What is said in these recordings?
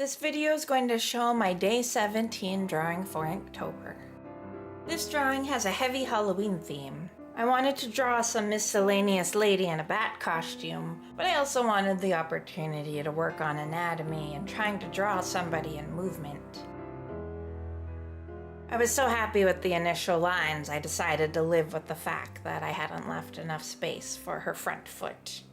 This video is going to show my day 17 drawing for Inktober. This drawing has a heavy Halloween theme. I wanted to draw some miscellaneous lady in a bat costume, but I also wanted the opportunity to work on anatomy and trying to draw somebody in movement. I was so happy with the initial lines, I decided to live with the fact that I hadn't left enough space for her front foot.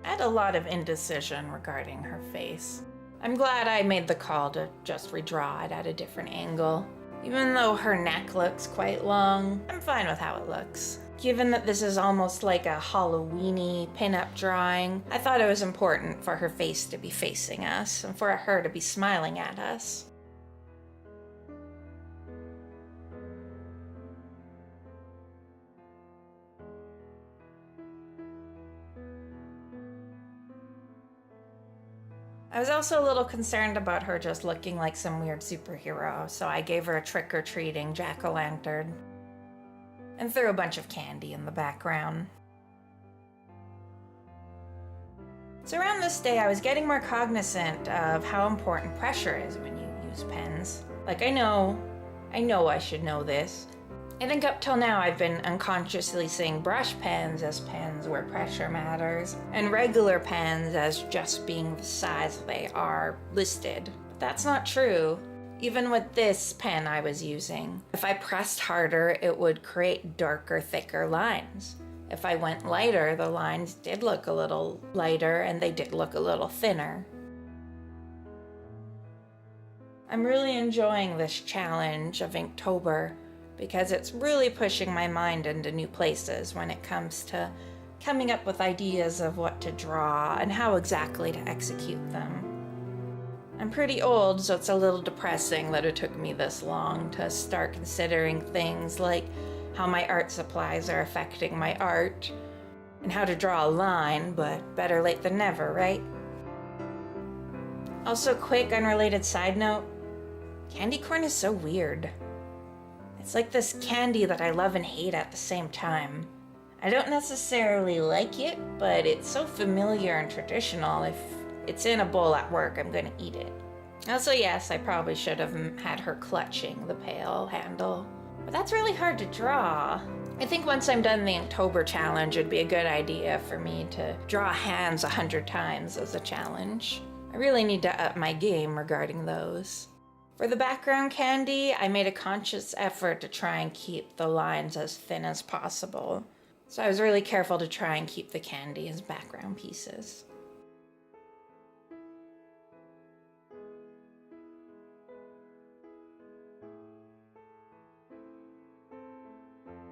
I had a lot of indecision regarding her face. I'm glad I made the call to just redraw it at a different angle. Even though her neck looks quite long, I'm fine with how it looks. Given that this is almost like a Halloween-y pinup drawing, I thought it was important for her face to be facing us and for her to be smiling at us. I was also a little concerned about her just looking like some weird superhero, so I gave her a trick-or-treating jack-o'-lantern and threw a bunch of candy in the background. So around this day, I was getting more cognizant of how important pressure is when you use pens. Like, I know I should know this. I think up till now I've been unconsciously seeing brush pens as pens where pressure matters, and regular pens as just being the size they are listed. But that's not true. Even with this pen I was using, if I pressed harder, it would create darker, thicker lines. If I went lighter, the lines did look a little lighter and they did look a little thinner. I'm really enjoying this challenge of Inktober, because it's really pushing my mind into new places when it comes to coming up with ideas of what to draw and how exactly to execute them. I'm pretty old, so it's a little depressing that it took me this long to start considering things like how my art supplies are affecting my art and how to draw a line, but better late than never, right? Also, quick unrelated side note, candy corn is so weird. It's like this candy that I love and hate at the same time. I don't necessarily like it, but it's so familiar and traditional. If it's in a bowl at work, I'm gonna eat it. Also, yes, I probably should have had her clutching the pail handle, but that's really hard to draw. I think once I'm done the Inktober challenge, it'd be a good idea for me to draw hands 100 times as a challenge. I really need to up my game regarding those. For the background candy, I made a conscious effort to try and keep the lines as thin as possible. So I was really careful to try and keep the candy as background pieces.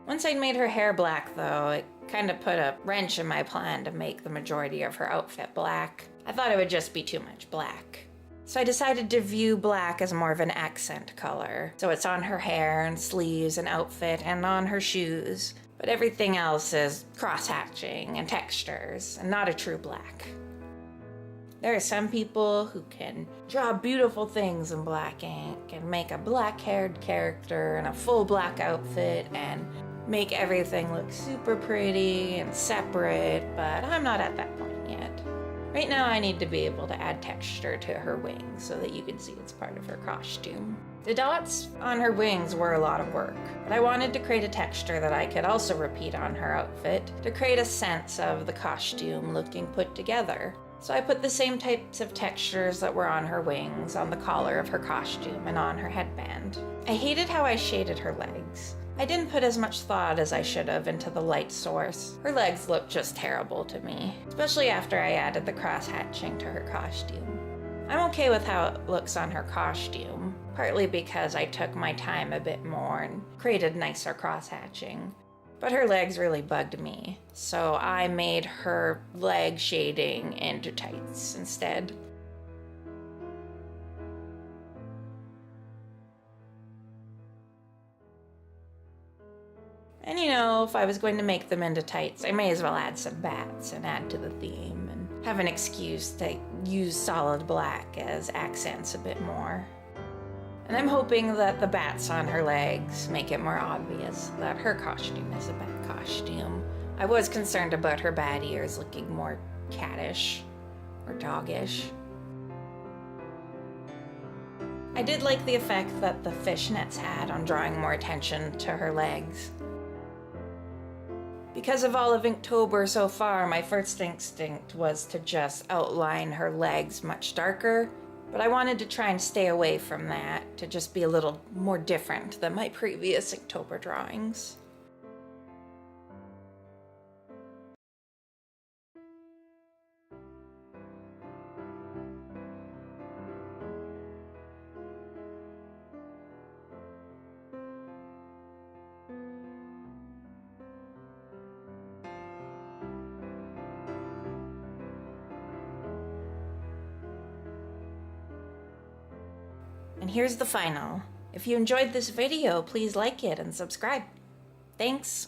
Once I'd made her hair black though, it kind of put a wrench in my plan to make the majority of her outfit black. I thought it would just be too much black. So I decided to view black as more of an accent color. So it's on her hair and sleeves and outfit and on her shoes, but everything else is cross-hatching and textures and not a true black. There are some people who can draw beautiful things in black ink and make a black-haired character in a full black outfit and make everything look super pretty and separate, but I'm not at that point yet. Right now I need to be able to add texture to her wings so that you can see it's part of her costume. The dots on her wings were a lot of work, but I wanted to create a texture that I could also repeat on her outfit to create a sense of the costume looking put together. So I put the same types of textures that were on her wings, on the collar of her costume, and on her headband. I hated how I shaded her legs. I didn't put as much thought as I should have into the light source. Her legs looked just terrible to me, especially after I added the cross-hatching to her costume. I'm okay with how it looks on her costume, partly because I took my time a bit more and created nicer cross-hatching. But her legs really bugged me, so I made her leg shading into tights instead. And you know, if I was going to make them into tights, I may as well add some bats and add to the theme and have an excuse to use solid black as accents a bit more. And I'm hoping that the bats on her legs make it more obvious that her costume is a bat costume. I was concerned about her bat ears looking more cattish or doggish. I did like the effect that the fishnets had on drawing more attention to her legs. Because of all of Inktober so far, my first instinct was to just outline her legs much darker, but I wanted to try and stay away from that, to just be a little more different than my previous Inktober drawings. And here's the final. If you enjoyed this video, please like it and subscribe. Thanks!